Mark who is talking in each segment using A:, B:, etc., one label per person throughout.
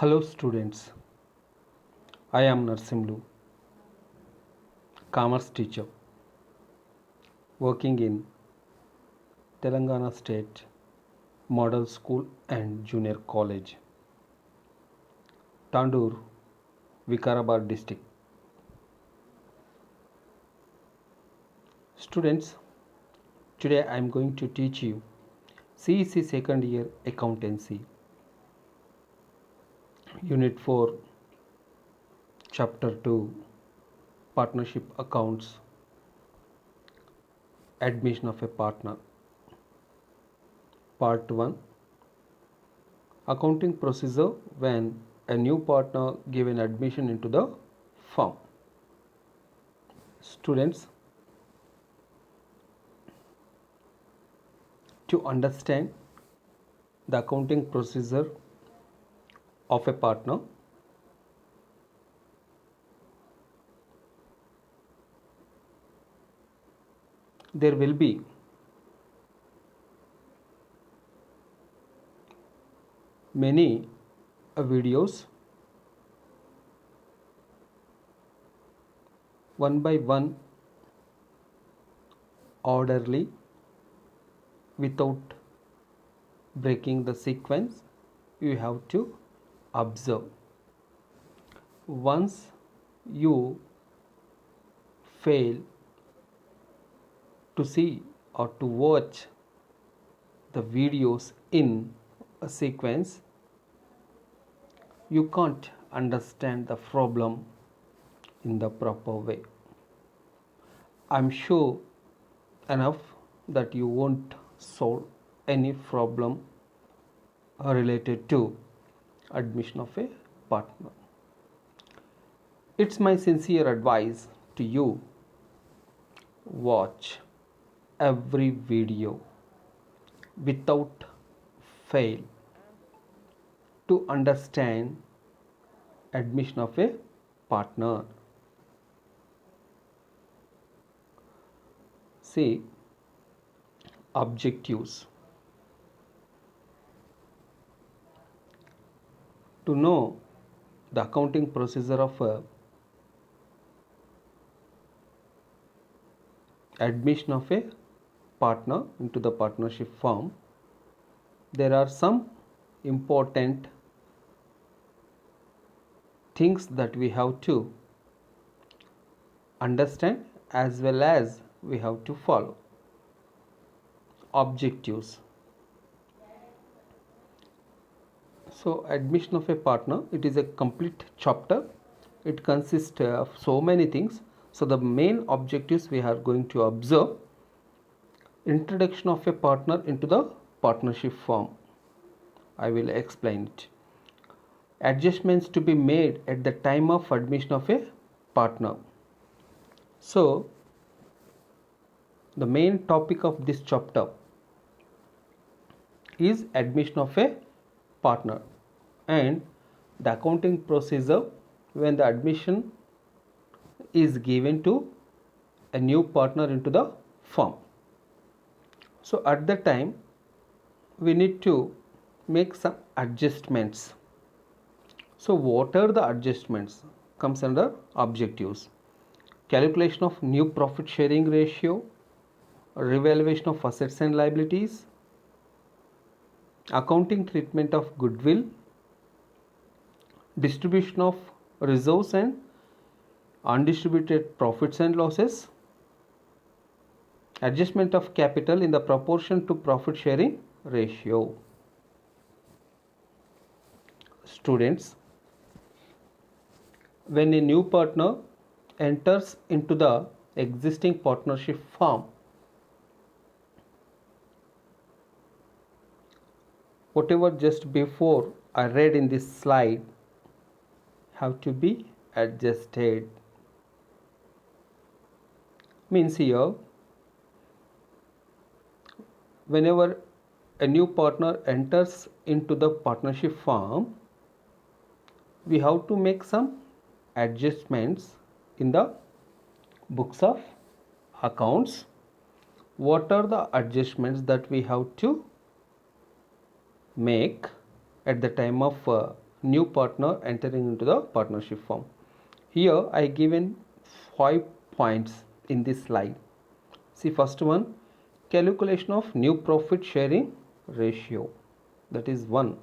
A: Hello students, I am Narsimlu, commerce teacher working in Telangana State Model School and Junior College, Tandur, Vikarabad district. Students, today I am going to teach you CEC second year accountancy, Unit 4, Chapter 2, Partnership Accounts, Admission of a Partner. Part 1, Accounting procedure when a new partner given admission into the firm. Students, to understand the accounting procedure of a partner, there will be many videos, one by one, orderly, without breaking the sequence. You have to observe. Once you fail to see or to watch the videos in a sequence, you can't understand the problem in the proper way. I'm sure enough that you won't solve any problem related to admission of a partner. It's my sincere advice to you, watch every video without fail to understand admission of a partner. See, objectives. To know the accounting procedure of a admission of a partner into the partnership firm, there are some important things that we have to understand as well as we have to follow. Objectives. So admission of a partner, it is a complete chapter. It consists of so many things. So the main objectives we are going to observe: introduction of a partner into the partnership firm. I will explain it. Adjustments to be made at the time of admission of a partner. So the main topic of this chapter is admission of a partner and the accounting procedure when the admission is given to a new partner into the firm. So at the time we need to make some adjustments. So what are the adjustments? Comes under objectives. Calculation of new profit sharing ratio, revaluation of assets and liabilities, accounting treatment of goodwill, distribution of reserves and undistributed profits and losses, adjustment of capital in the proportion to profit sharing ratio. Students, when a new partner enters into the existing partnership firm, whatever just before I read in this slide have to be adjusted. Means here, whenever a new partner enters into the partnership firm, we have to make some adjustments in the books of accounts. What are the adjustments that we have to make at the time of new partner entering into the partnership firm. Here I given 5 points in this slide. See, first one, calculation of new profit sharing ratio. That is one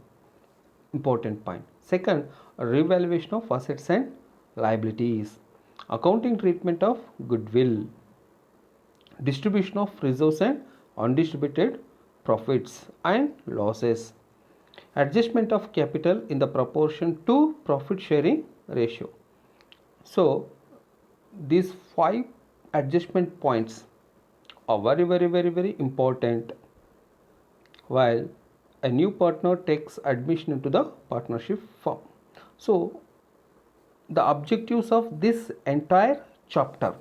A: important point. Second, revaluation of assets and liabilities, accounting treatment of goodwill, distribution of reserves and undistributed profits and losses, adjustment of capital in the proportion to profit sharing ratio. So these 5 adjustment points are very important while a new partner takes admission into the partnership firm. So the objectives of this entire chapter,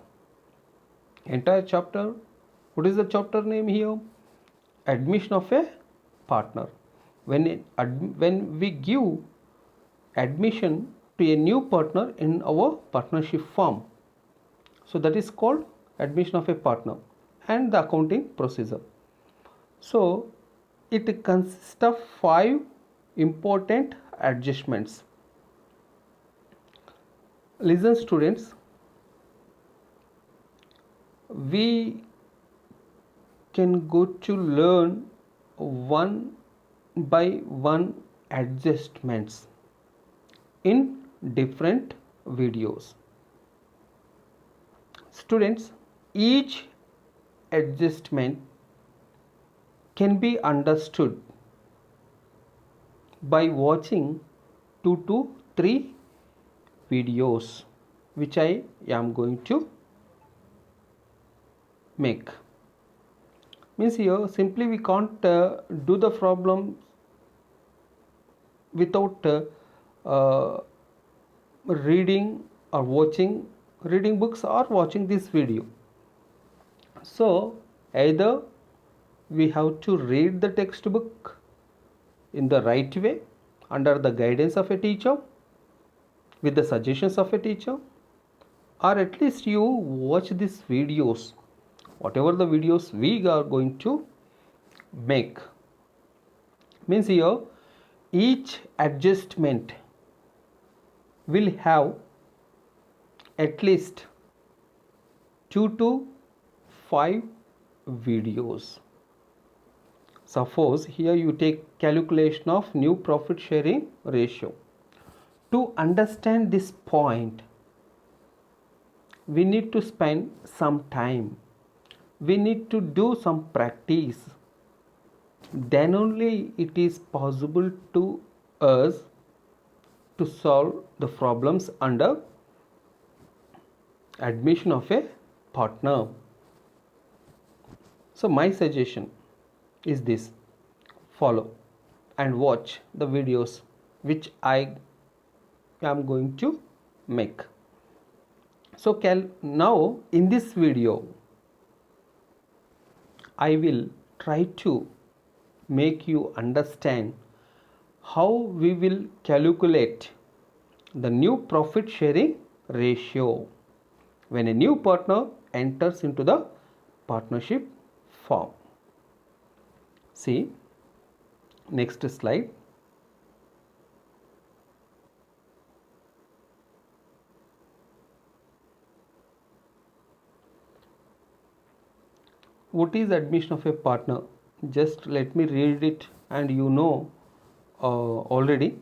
A: what is the chapter name here? Admission of a partner. When we give admission to a new partner in our partnership firm, so that is called admission of a partner, and the accounting procedure. So it consists of 5 important adjustments. Listen students, we can go to learn one by one adjustments in different videos. Students, each adjustment can be understood by watching 2 to 3 videos which I am going to make. Means here simply we can't do the problem without reading or reading books or watching this video. So either we have to read the textbook in the right way under the guidance of a teacher with the suggestions of a teacher, or at least you watch these videos, whatever the videos we are going to make. Means here each adjustment will have at least 2 to 5 videos. Suppose here you take calculation of new profit sharing ratio. To understand this point, we need to spend some time. We need to do some practice. Then only it is possible to us to solve the problems under admission of a partner. So my suggestion is this: follow and watch the videos which I am going to make. So now in this video I will try to make you understand how we will calculate the new profit sharing ratio when a new partner enters into the partnership firm. See, next slide. What is admission of a partner? Just let me read it, and you know already.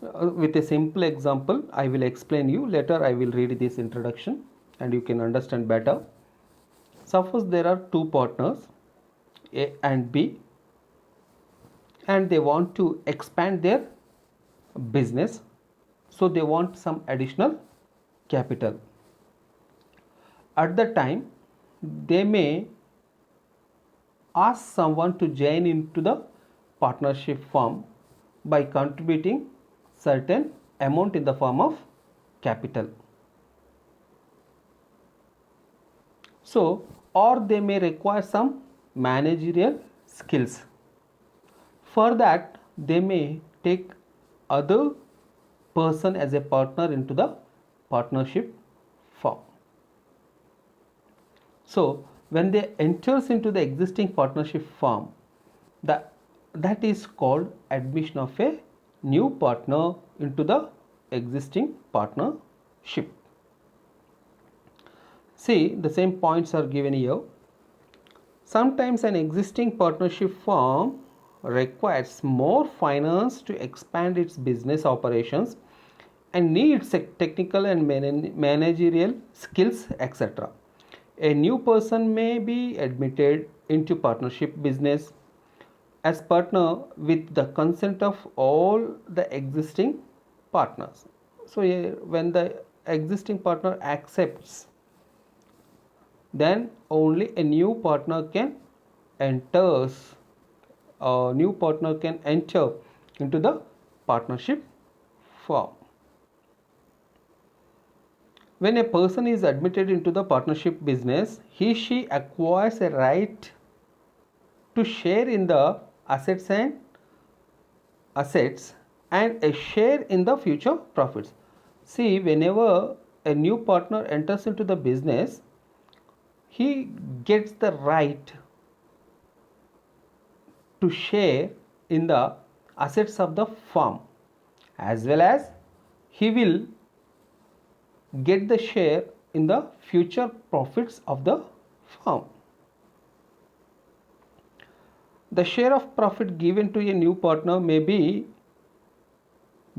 A: With a simple example I will explain you. Later I will read this introduction and you can understand better. Suppose there are 2 partners, A and B, and they want to expand their business, so they want some additional capital. At the time they may ask someone to join into the partnership firm by contributing certain amount in the form of capital. So, or they may require some managerial skills. For that they may take other person as a partner into the partnership firm. So when they enters into the existing partnership firm, that is called admission of a new partner into the existing partnership. See, the same points are given here. Sometimes an existing partnership firm requires more finance to expand its business operations and needs technical and managerial skills, etc. A new person may be admitted into partnership business as partner with the consent of all the existing partners. So, when the existing partner accepts, then only a new partner can enters a new partner can enter into the partnership firm. When a person is admitted into the partnership business, she acquires a right to share in the assets and a share in the future profits. See, whenever a new partner enters into the business, he gets the right to share in the assets of the firm, as well as he will get the share in the future profits of the firm. The share of profit given to a new partner may be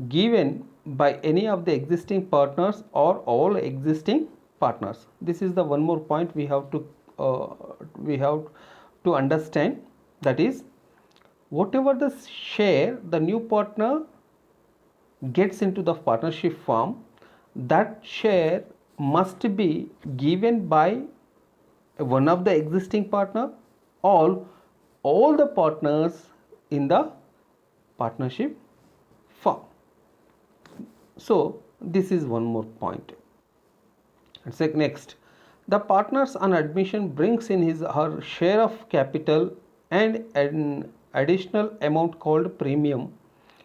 A: given by any of the existing partners or all existing partners. This is the one more point we have to understand, that is, whatever the share the new partner gets into the partnership firm, that share must be given by one of the existing partner or all the partners in the partnership firm. So this is one more point. Next, the partners on admission brings in his her share of capital and an additional amount called premium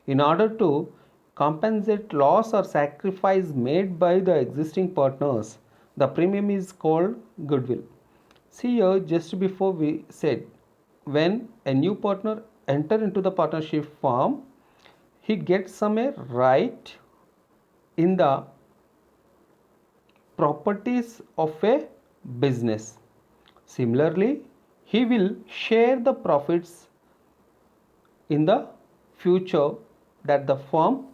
A: in order to compensate loss or sacrifice made by the existing partners. The premium is called goodwill. See here, just before we said, when a new partner enter into the partnership firm, he gets some right in the properties of a business. Similarly, he will share the profits in the future that the firm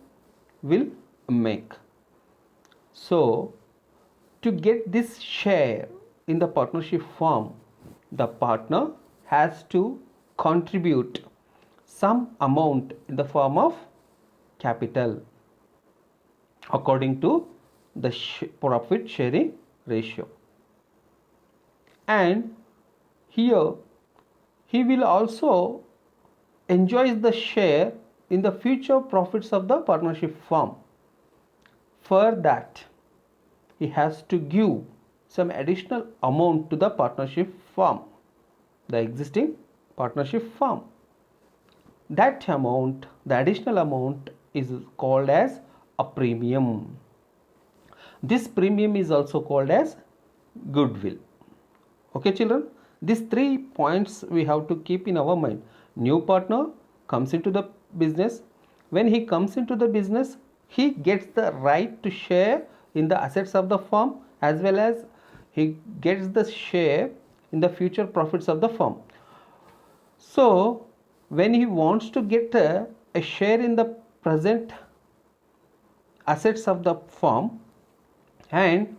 A: will make. So, to get this share in the partnership firm, the partner has to contribute some amount in the form of capital according to the profit sharing ratio. And here he will also enjoy the share in the future profits of the partnership firm. For that, he has to give some additional amount to the partnership firm, the existing partnership firm. That amount, the additional amount, is called as a premium. This premium is also called as goodwill. Okay, children, these 3 points we have to keep in our mind. New partner comes into the business. When he comes into the business, he gets the right to share in the assets of the firm, as well as he gets the share in the future profits of the firm. So when he wants to get a share in the present assets of the firm and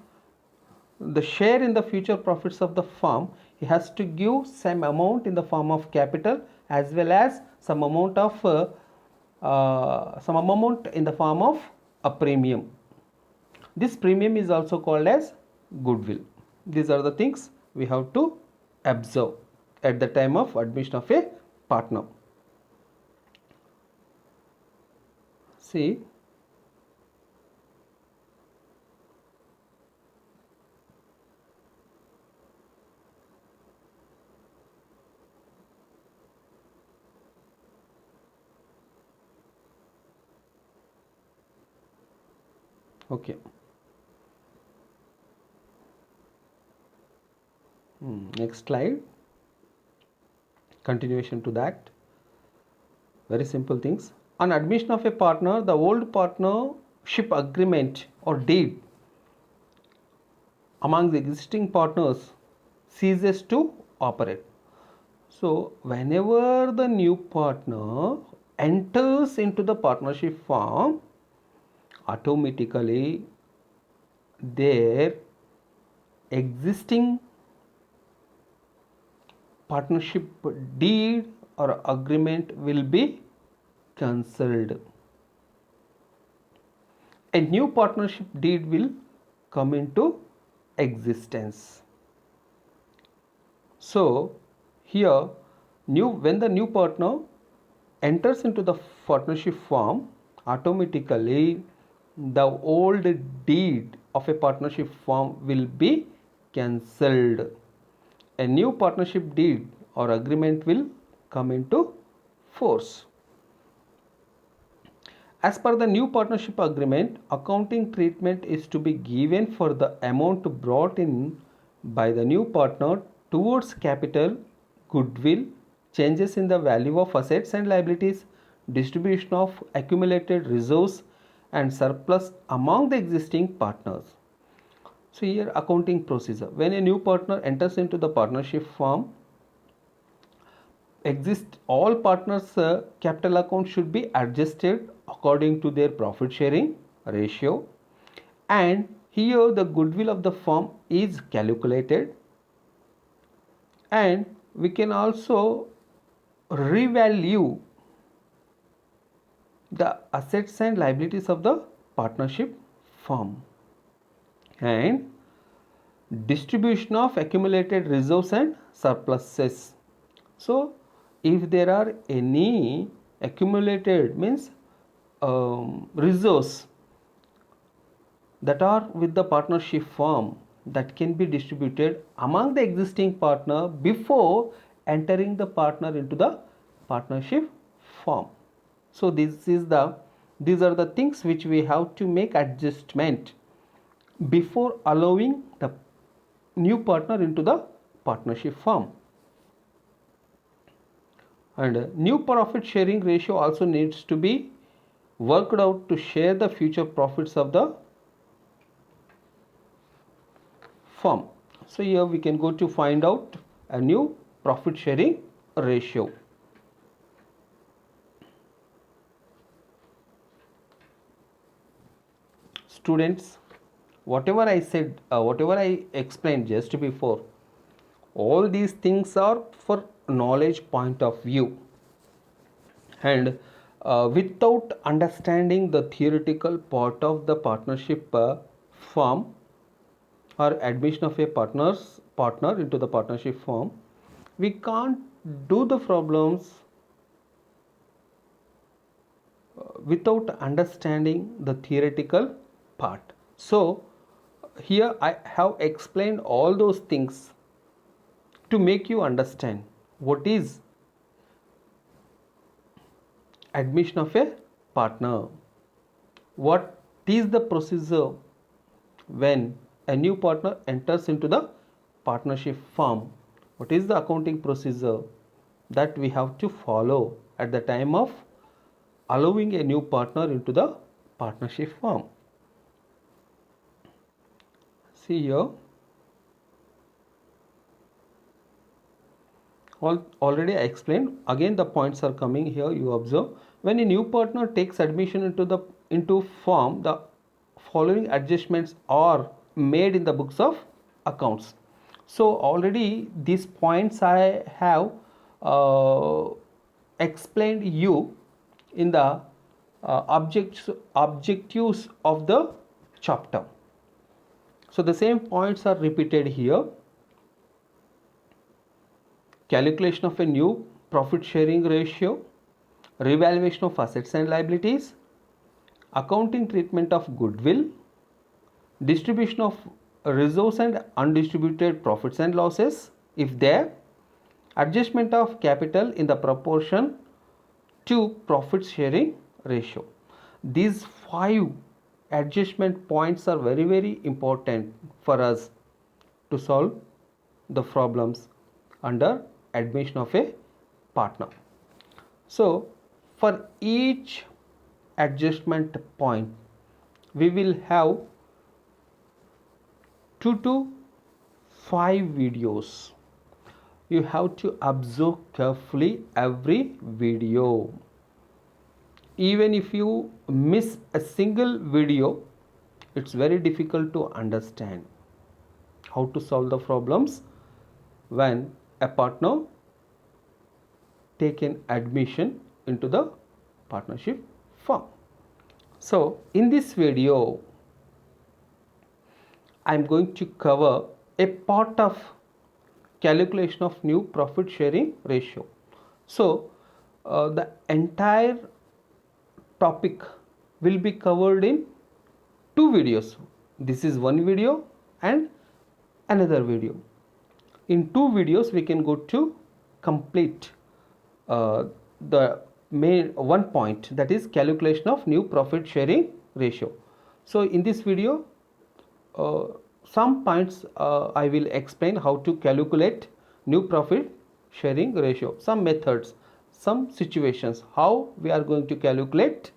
A: the share in the future profits of the firm, he has to give some amount in the form of capital, as well as some amount in the form of a premium. This premium is also called as goodwill. These are the things we have to observe at the time of admission of a partner. See, okay. Next slide. Continuation to that. Very simple things. On admission of a partner, the old partnership agreement or deed among the existing partners ceases to operate. So, whenever the new partner enters into the partnership form, automatically their existing partnership deed or agreement will be cancelled. A new partnership deed will come into existence. So here when the new partner enters into the partnership form, automatically the old deed of a partnership form will be cancelled. A new partnership deed or agreement will come into force. As per the new partnership agreement, accounting treatment is to be given for the amount brought in by the new partner towards capital, goodwill, changes in the value of assets and liabilities, distribution of accumulated reserves and surplus among the existing partners. So here accounting procedure. When a new partner enters into the partnership firm, all partners' capital account should be adjusted according to their profit sharing ratio, and here the goodwill of the firm is calculated, and we can also revalue the assets and liabilities of the partnership firm, and distribution of accumulated reserves and surpluses. So if there are any accumulated means reserves that are with the partnership firm, that can be distributed among the existing partner before entering the partner into the partnership firm. So these are the things which we have to make adjustment before allowing the new partner into the partnership firm. And new profit sharing ratio also needs to be worked out to share the future profits of the firm. So here we can go to find out a new profit sharing ratio. Students, whatever I said, whatever I explained just before, all these things are for knowledge point of view, and without understanding the theoretical part of the partnership firm or admission of a partner into the partnership firm, we can't do the problems without understanding the theoretical part. So here I have explained all those things to make you understand what is admission of a partner, what is the procedure when a new partner enters into the partnership firm, what is the accounting procedure that we have to follow at the time of allowing a new partner into the partnership firm. See here, already I explained. Again the points are coming here. You observe, when a new partner takes admission into firm, the following adjustments are made in the books of accounts. So already these points I have explained you in the objectives of the chapter. So the same points are repeated here. Calculation of a new profit sharing ratio, revaluation of assets and liabilities, accounting treatment of goodwill, distribution of reserves and undistributed profits and losses if there, adjustment of capital in the proportion to profit sharing ratio. These 5 adjustment points are very, very important for us to solve the problems under admission of a partner. So For each adjustment point, we will have 2 to 5 videos. You have to observe carefully every video. Even if you miss a single video, it's very difficult to understand how to solve the problems when a partner take an admission into the partnership firm. So in this video, I am going to cover a part of calculation of new profit sharing ratio. So the entire topic will be covered in 2 videos. This is one video and another video. In 2 videos we can go to complete the main one point, that is calculation of new profit sharing ratio. So in this video some points I will explain how to calculate new profit sharing ratio, some methods, some situations, how we are going to calculate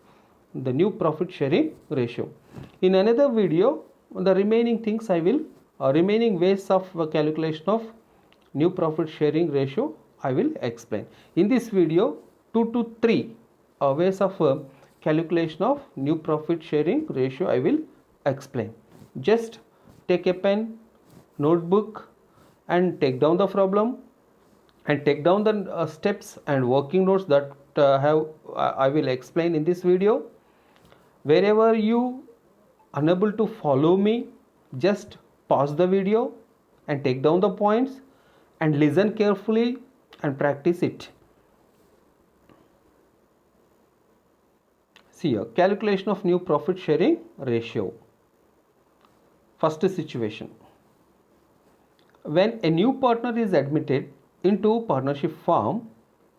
A: the new profit sharing ratio. In another video, the remaining things I will remaining ways of calculation of new profit sharing ratio I will explain. In this video, 2 to 3 ways of calculation of new profit sharing ratio I will explain. Just take a pen, notebook and take down the problem and take down the steps and working notes that I will explain in this video. Wherever you unable to follow me, just pause the video and take down the points and listen carefully and practice it. See here, calculation of new profit sharing ratio. First situation, when a new partner is admitted into partnership firm,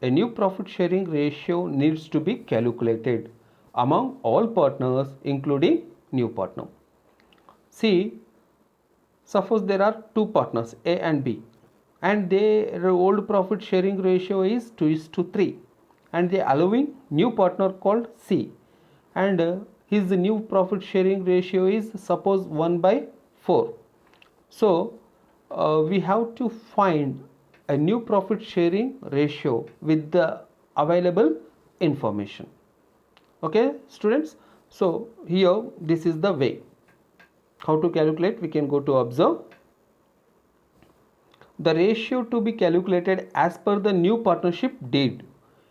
A: a new profit sharing ratio needs to be calculated among all partners including new partner. See, suppose there are 2 partners A and B and their old profit sharing ratio is 2:3 and they are allowing new partner called C and his new profit sharing ratio is suppose 1/4. So we have to find a new profit sharing ratio with the available information. Okay students, so here this is the way how to calculate. We can go to observe. The ratio to be calculated as per the new partnership deed.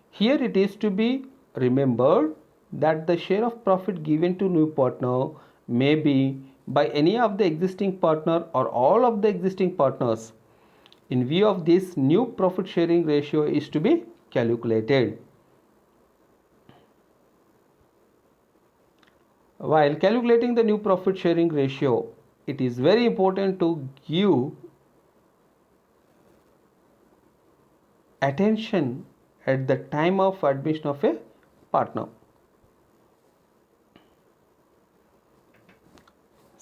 A: Here it is to be remembered that the share of profit given to new partner may be by any of the existing partner or all of the existing partners. In view of this, new profit sharing ratio is to be calculated. While calculating the new profit sharing ratio, it is very important to give attention at the time of admission of a partner.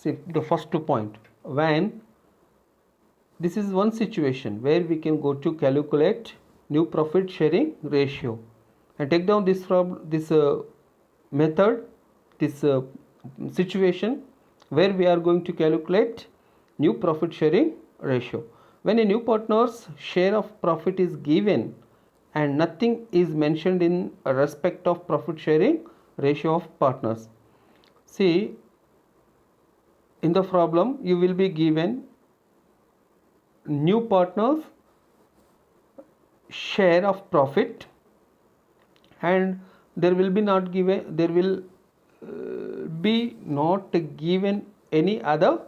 A: See the first point, when this is one situation where we can go to calculate new profit sharing ratio and take down this from this method, this situation where we are going to calculate new profit sharing ratio. When a new partner's share of profit is given and nothing is mentioned in respect of profit sharing ratio of partners. See, in the problem you will be given new partners share of profit and there will be not given, there will be not given any other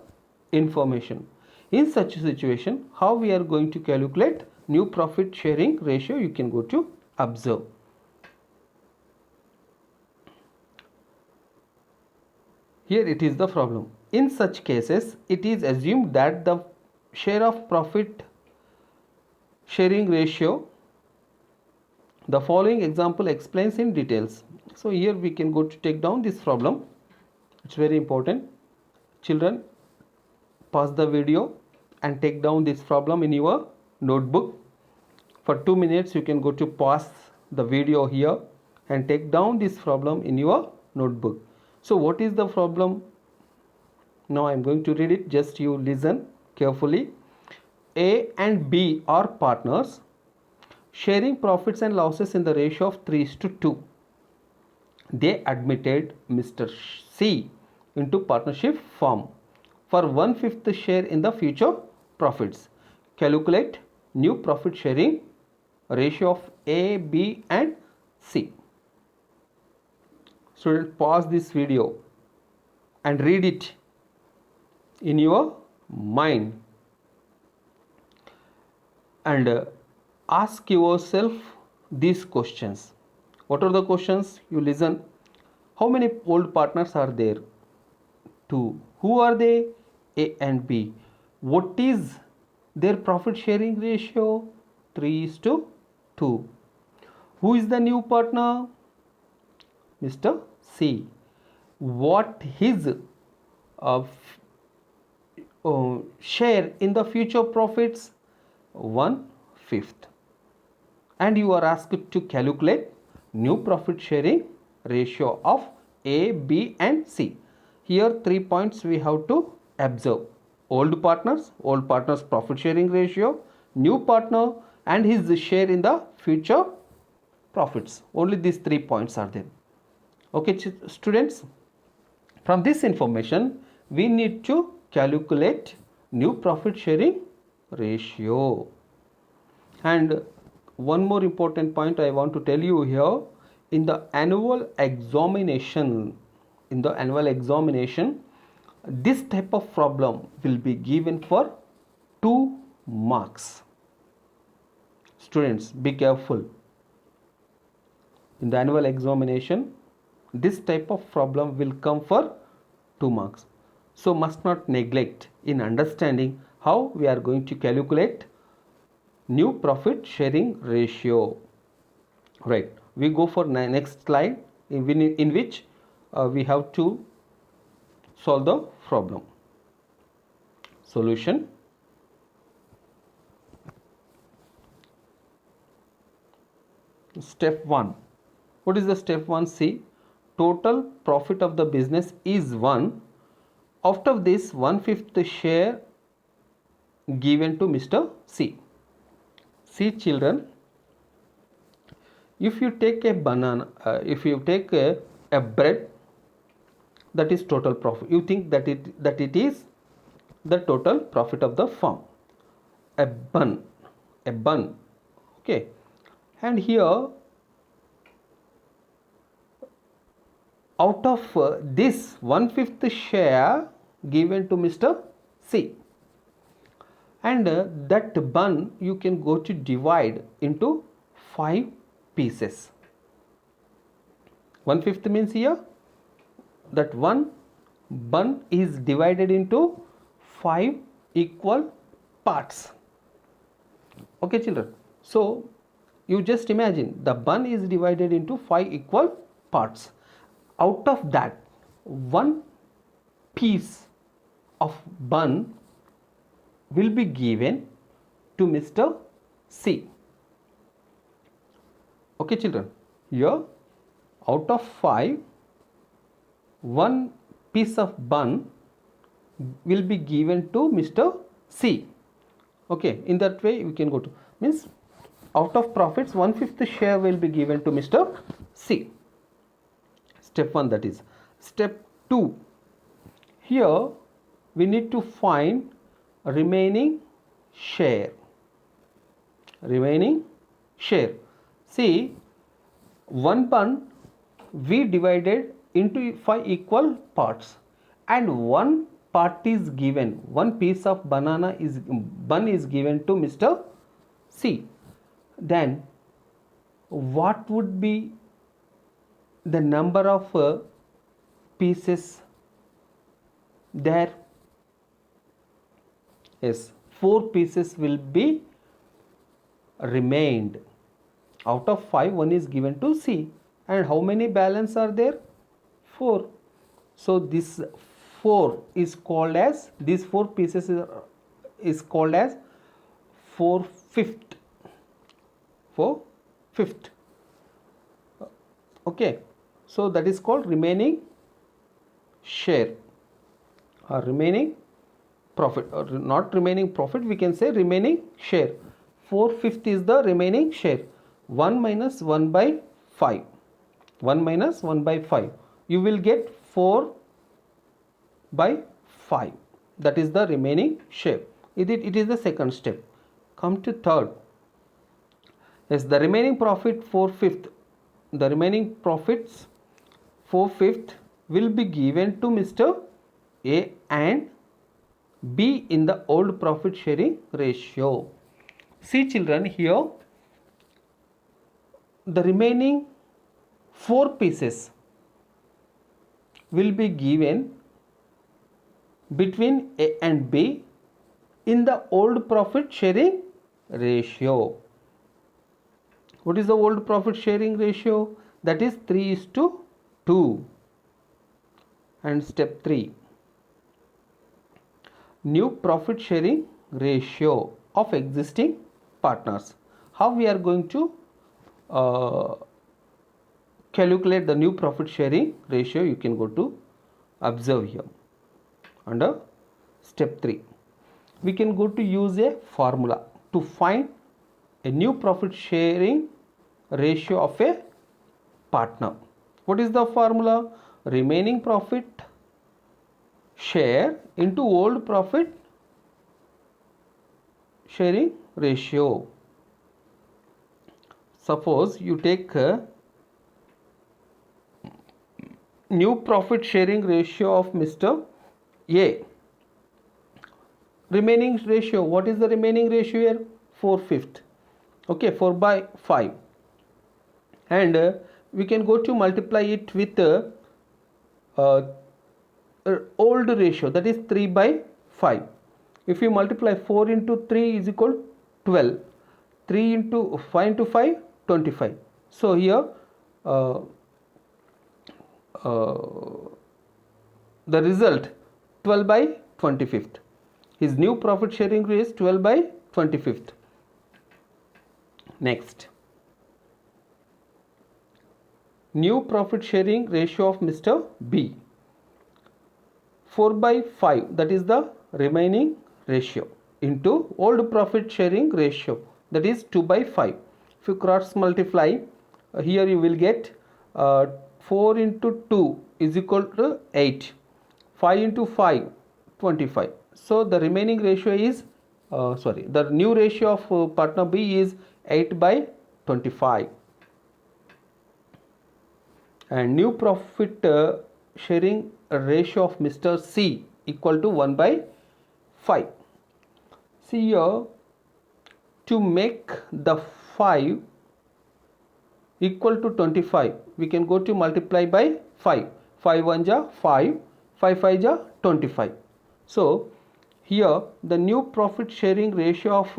A: information. In such a situation, how we are going to calculate new profit sharing ratio, you can go to observe. Here it is the problem. In such cases, it is assumed that the share of profit sharing ratio, the following example explains in details. So here we can go to take down this problem. It's very important. Children, pause the video and take down this problem in your notebook. For 2 minutes you can go to pause the video here and take down this problem in your notebook. So what is the problem? Now I am going to read it, just you listen carefully. A and B are partners sharing profits and losses in the ratio of 3:2. They admitted Mr. C into partnership firm for 1/5 share in the future profits. Calculate new profit sharing ratio of A, B and C. Student, pause this video and read it in your mind and ask yourself these questions. What are the questions? You listen. How many old partners are there? 2. Who are they? A and B. What is their profit sharing ratio? 3:2. Who is the new partner? Mr. C. What his share in the future profits? 1/5. And you are asked to calculate new profit sharing ratio of A, B and C. Here 3 points we have to observe. Old partners profit sharing ratio, new partner and his share in the future profits. Only these 3 points are there. Okay students, from this information we need to calculate new profit sharing ratio. And one more important point I want to tell you here, in the annual examination, this type of problem will be given for 2 marks. Students, be careful. In the annual examination, this type of problem will come for 2 marks. So must not neglect in understanding how we are going to calculate new profit sharing ratio. Right, we go for next slide in which we have to solve the problem. Solution. Step 1. What is the step 1? See, total profit of the business is 1. Out of this, 1/5 share given to Mr. C. See children, if you take a banana, if you take a bread, that is total profit. You think that it is the total profit of the firm. A bun, okay. And here, out of this 1/5 share given to Mr. C. And that bun you can go to divide into 5 pieces. 1/5 means here that one bun is divided into 5 equal parts. Okay children, so you just imagine the bun is divided into 5 equal parts. Out of that, one piece of bun will be given to Mr. C. Okay children, here out of 5, one piece of bun will be given to Mr. C. Okay, in that way we can go to, means out of profits 1/5 share will be given to Mr. C. Step 1, that is. Step 2, here we need to find remaining share. See, one bun we divided into 5 equal parts, and one part is given, one piece of bun is given to Mr. C. Then what would be the number of pieces there? Yes, 4 pieces will be remained. Out of 5, one is given to C. And how many balance are there? 4. So this 4 is called as, these 4 pieces is called as 4/5. Okay, so that is called remaining share or remaining profit, or not remaining profit, we can say remaining share. 4/5 is the remaining share. 1 minus 1 by 5, 1 minus 1 by 5, you will get 4 by 5, that is the remaining share. It is the second step. Come to third. Yes, the remaining profit 4/5, the remaining profits 4/5 will be given to Mr. A and B in the old profit sharing ratio. See children, here the remaining 4 pieces will be given between A and B in the old profit sharing ratio. What is the old profit sharing ratio? That is 3:2. And step 3, new profit sharing ratio of existing partners. How we are going to calculate the new profit sharing ratio? You can go to observe here under step 3. We can go to use a formula to find a new profit sharing ratio of a partner. What is the formula? Remaining profit share into old profit sharing ratio. Suppose you take new profit sharing ratio of Mr. A. Remaining ratio, what is the remaining ratio here? 4/5. Okay, 4 by 5. And we can go to multiply it with old ratio, that is 3 by 5. If you multiply 4 into 3 is equal 12. 3 into 5 into 5, 25. So here the result 12 by 25th. His new profit sharing is 12 by 25th. Next, new profit sharing ratio of Mr. B. 4 by 5, that is the remaining ratio, into old profit sharing ratio, that is 2 by 5. If you cross multiply, here you will get 4 into 2 is equal to 8. 5 into 5, 25. So the remaining ratio is the new ratio of partner B is 8 by 25. And new profit sharing ratio of Mr. C equal to 1 by 5. See here, to make the 5 equal to 25, we can go to multiply by 5. 5 1 ja 5, 5 5 ja 25. So here the new profit sharing ratio of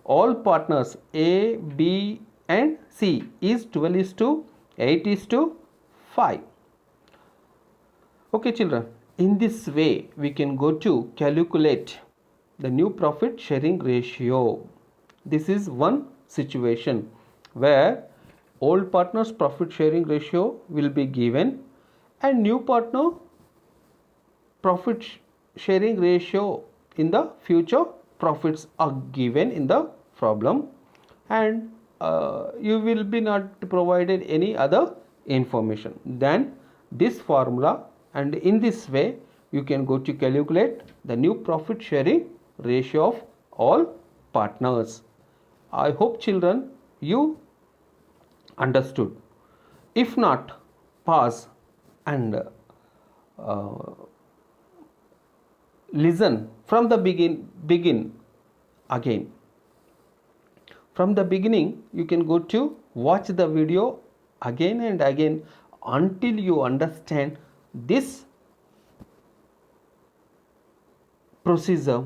A: all partners A, B and C is 12:8:5. Okay children, in this way we can go to calculate the new profit sharing ratio. This is one situation where old partners profit sharing ratio will be given and new partner profit sharing ratio in the future profits are given in the problem, and you will be not provided any other information than this formula, and in this way you can go to calculate the new profit sharing ratio of all partners. I hope children you understood. If not, pause and listen from the begin again. From the beginning you can go to watch the video again and again until you understand this procedure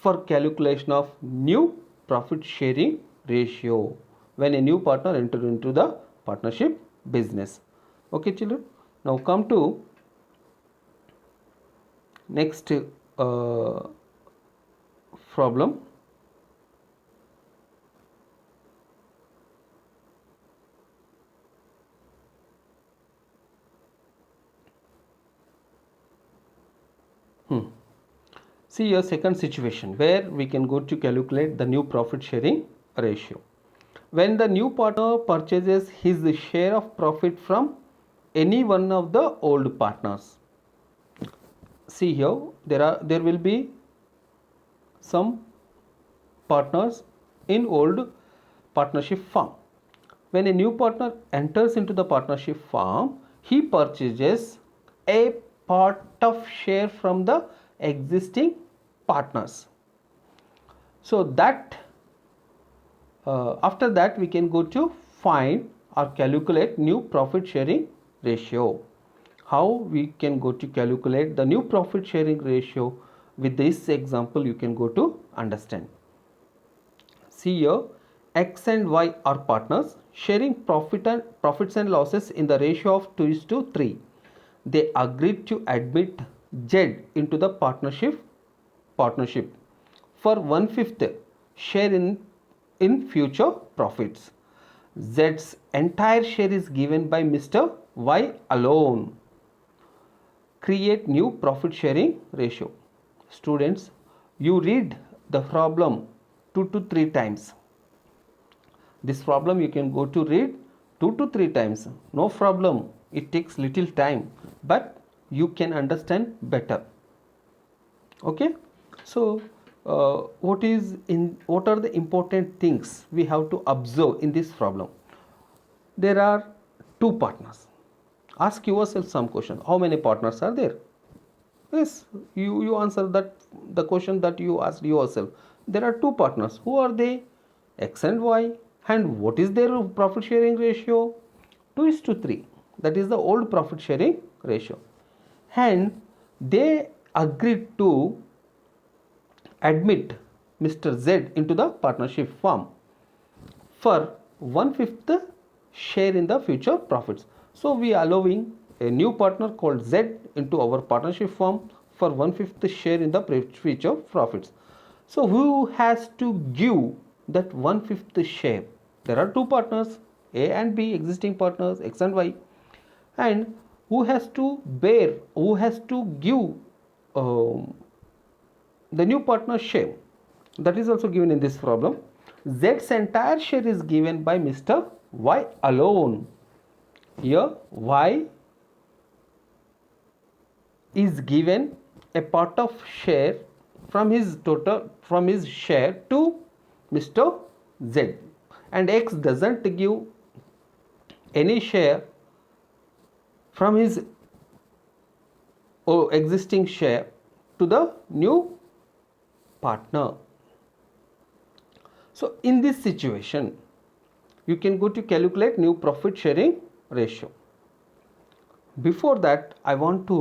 A: for calculation of new profit sharing ratio when a new partner enters into the partnership business. Okay children, now come to next problem. See a second situation where we can go to calculate the new profit sharing ratio. When the new partner purchases his share of profit from any one of the old partners. See here, there will be some partners in old partnership firm. When a new partner enters into the partnership firm, he purchases a part of share from the existing partners. So that after that we can go to find or calculate new profit sharing ratio. How we can go to calculate the new profit sharing ratio? With this example you can go to understand. See here, X and Y are partners sharing profits and losses in the ratio of 2:3. They agreed to admit Z into the partnership for 1/5 share in future profits. Z's entire share is given by Mr. Y alone. Create new profit sharing ratio. Students, you read the problem 2 to 3 times. This problem you can go to read 2 to 3 times. No problem. It takes little time, but you can understand better. Okay. So what are the important things we have to observe in this problem? There are two partners. Ask yourself some question. How many partners are there? Yes, you answer that the question that you asked yourself. There are two partners. Who are they? X and Y. And what is their profit sharing ratio? 2:3. That is the old profit sharing ratio. And they agreed to admit Mr. Z into the partnership firm for 1/5 share in the future profits. So we are allowing a new partner called Z into our partnership firm for 1/5 share in the future profits. So who has to give that 1/5 share? There are two partners, A and B, existing partners X and Y, and who has to give the new partner share? That is also given in this problem. Z's entire share is given by Mr. Y alone. Here Y is given a part of share from his share to Mr. Z, and X doesn't give any share from his existing share to the new partner. So in this situation you can go to calculate new profit sharing ratio. Before that I want to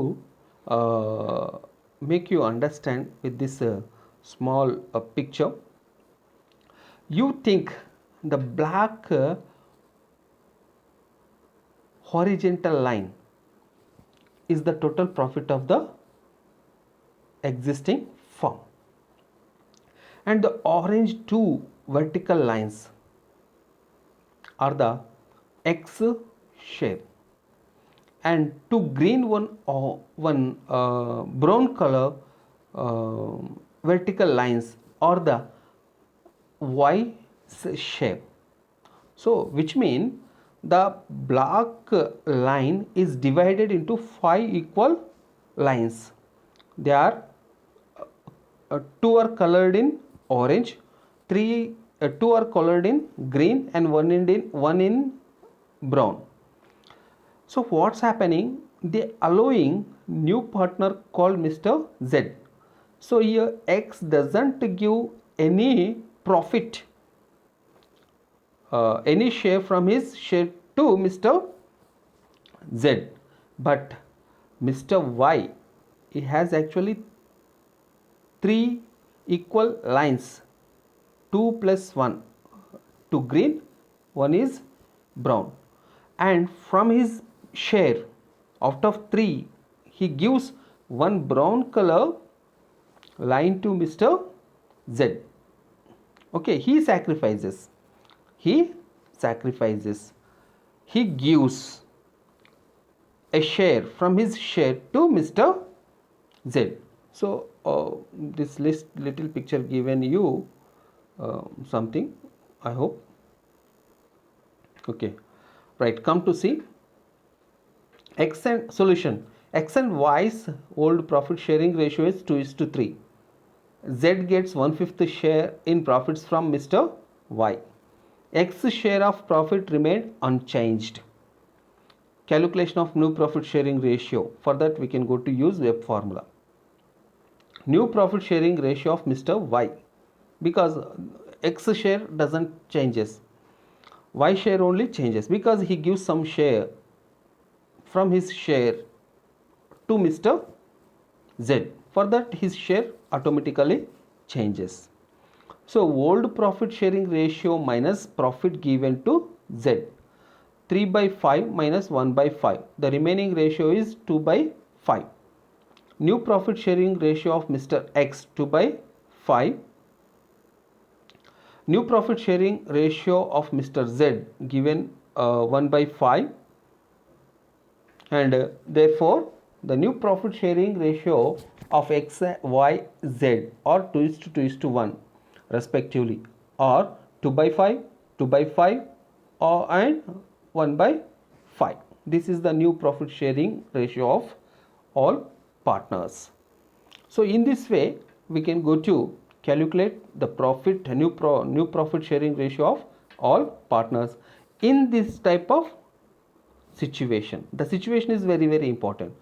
A: make you understand with this small picture. You think the black horizontal line is the total profit of the existing firm, and the orange two vertical lines are the X share, and two green one brown color vertical lines are the Y share. So which mean the black line is divided into 5 equal lines. They are 2 are colored in orange, 2 are colored in green, and one in brown. So what's happening? They allowing new partner called Mr. Z. So here X doesn't give any profit, any share from his share to Mr. Z, but Mr. Y, he has actually 3 equal lines, 2 plus 1, 2 green, 1 is brown, and from his share out of 3 he gives 1 brown color line to Mr. Z. Okay, he sacrifices, he gives a share from his share to Mr. Z. So this little picture given you something, I hope. Okay, right, come to see X and solution. X and Y's old profit sharing ratio is 2:3. Z gets 1/5 share in profits from Mr. Y. X share of profit remained unchanged. Calculation of new profit sharing ratio. For that we can go to use web formula. New profit sharing ratio of Mr. Y, because X share doesn't changes, Y share only changes because he gives some share from his share to Mr. Z. For that his share automatically changes. So old profit sharing ratio minus profit given to Z. 3/5 minus 1/5. The remaining ratio is 2/5. New profit sharing ratio of Mr. X 2/5. New profit sharing ratio of Mr. Z given 1/5, and therefore the new profit sharing ratio of X, Y, Z are 2:2:1 respectively, or 2/5, 2/5 and 1/5. This is the new profit sharing ratio of all partners. So in this way we can go to calculate the profit new profit sharing ratio of all partners in this type of situation. The situation is very, very important.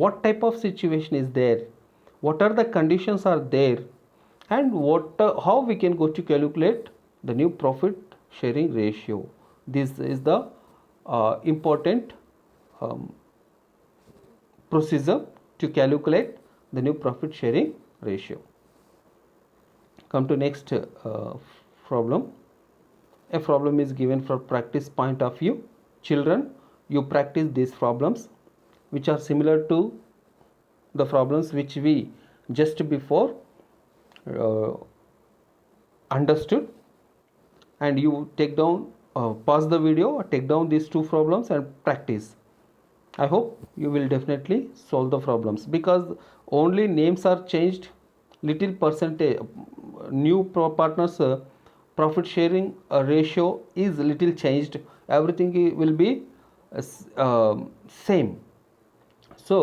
A: What type of situation is there, what are the conditions are there, and how we can go to calculate the new profit sharing ratio. This is the important procedure to calculate the new profit sharing ratio. Come to next problem. A problem is given for practice point of view. Children, you practice these problems which are similar to the problems which we just before understood, and you take down pause the video, take down these two problems and practice. I hope you will definitely solve the problems, because only names are changed, little percentage new partners profit sharing ratio is little changed, everything will be same. So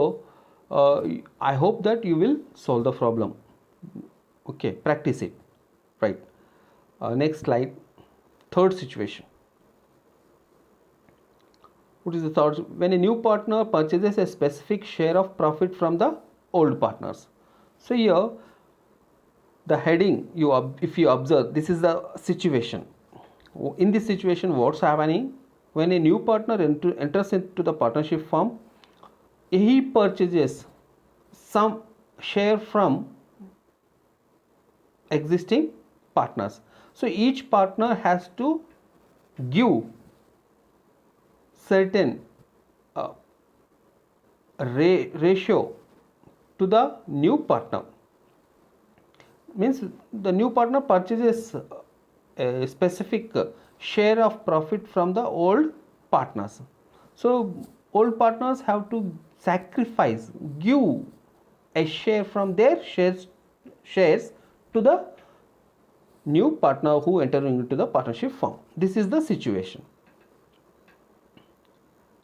A: I hope that you will solve the problem. Okay, practice it. Right, next slide. Third situation. What is the third? When a new partner purchases a specific share of profit from the old partners. So here the heading, if you observe, this is the situation. In this situation, what's happening? When a new partner enters into the partnership firm, he purchases some share from existing partners. So each partner has to give certain ratio to the new partner. Means the new partner purchases a specific share of profit from the old partners. So old partners have to sacrifice, give a share from their shares to the new partner who enter into the partnership firm. This is the situation.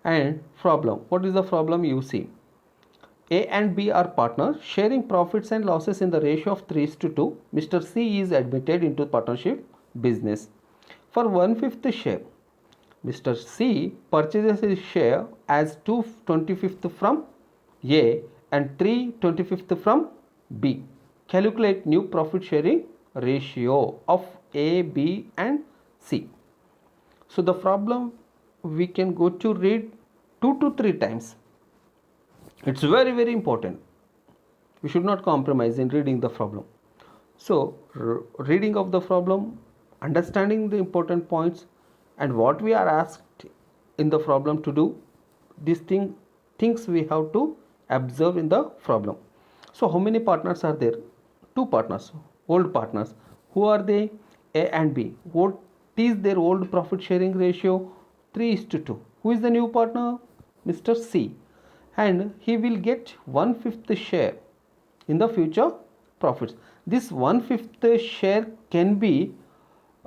A: And problem, what is the problem? You see, A and B are partners sharing profits and losses in the ratio of 3:2. Mr. C is admitted into partnership business. For 1/5 share, Mr. C purchases his share as 2/25 from A and 3/25 from B. Calculate new profit sharing ratio of A, B and C. So the problem we can go to read 2 to 3 times. It's very, very important. We should not compromise in reading the problem. So reading of the problem, understanding the important points and what we are asked in the problem to do, these things we have to observe in the problem. So how many partners are there? 2 partners, old partners. Who are they? A and B. What is their old profit sharing ratio? 3:2. Who is the new partner? Mr. C. And he will get 1/5 share in the future profits. This 1/5 share can be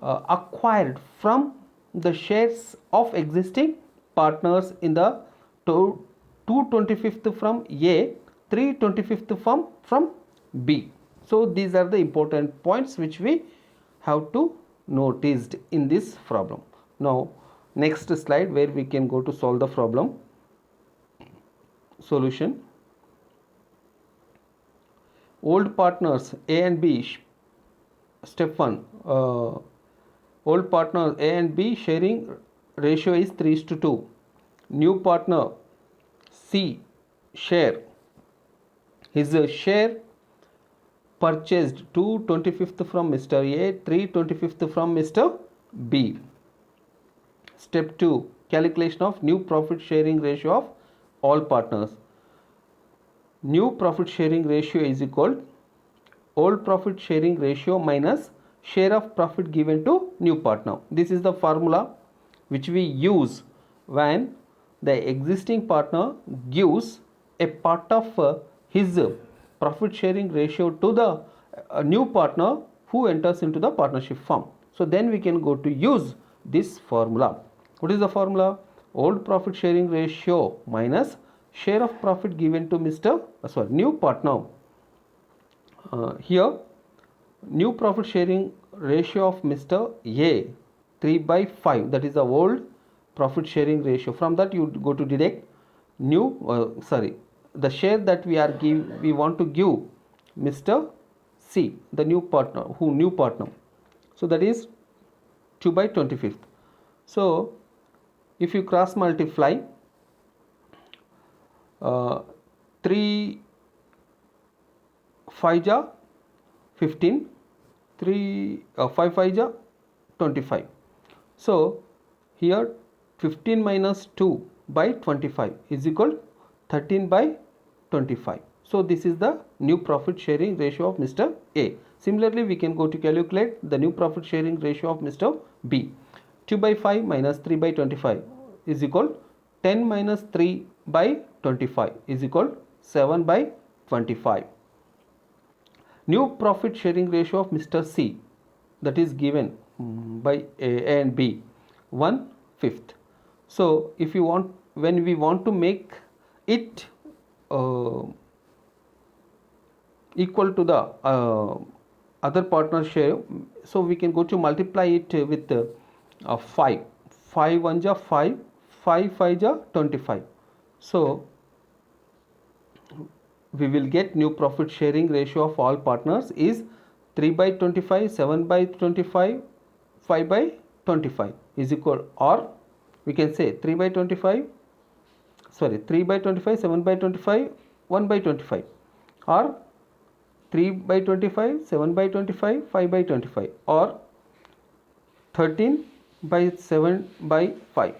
A: acquired from the shares of existing partners in the 2/25 from A, 3/25 from B. So these are the important points which we have to noticed in this problem. Now next slide where we can go to solve the problem. Solution. Old partners A and B, step 1, old partners A and B sharing ratio is 3:2. New partner C share, his share purchased 2/25 from Mr. A, 3/25 from Mr. B. Step 2, calculation of new profit sharing ratio of all partners. New profit sharing ratio is equal old profit sharing ratio minus share of profit given to new partner. This is the formula which we use when the existing partner gives a part of his profit sharing ratio to the new partner who enters into the partnership firm. So then we can go to use this formula. What is the formula? Old profit sharing ratio minus share of profit given to new partner. Here new profit sharing ratio of Mr. A 3/5, that is the old profit sharing ratio. From that you go to deduct the share that we want to give Mr. C, the new partner. So that is 2/25. So if you cross multiply 3 5 ja 15, 5 5 ja 25. So here 15 minus 2/25 is equal 13/25. So this is the new profit sharing ratio of Mr. A. Similarly, we can go to calculate the new profit sharing ratio of Mr. B. 2/5 minus 3/25 is equal 10 minus 3/25 is equal 7/25. New profit sharing ratio of Mr. C, that is given by A and B, 1/5. So if you want, when we want to make it equal to the other partner share, so we can go to multiply it with 5. 5 1 ja 5, 5 5 ja 25. So we will get new profit sharing ratio of all partners is 3/25, 7/25, 5/25 is equal, or we can say 3/25, 7/25, 1/25, or 3/25, 7/25, 5/25, or 13/7/5.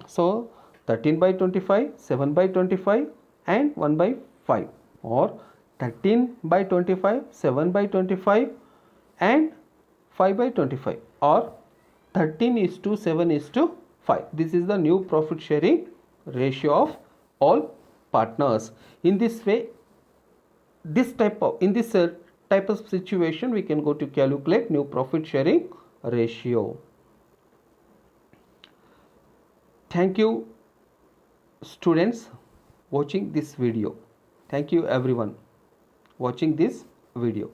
A: So 13/25, 7/25 and 1/5, or 13/25, 7/25 and 5/25, or 13:7:5. This is the new profit sharing ratio of all partners. In this way, in this type of situation, we can go to calculate new profit sharing ratio. Thank you students watching this video. Thank you everyone watching this video.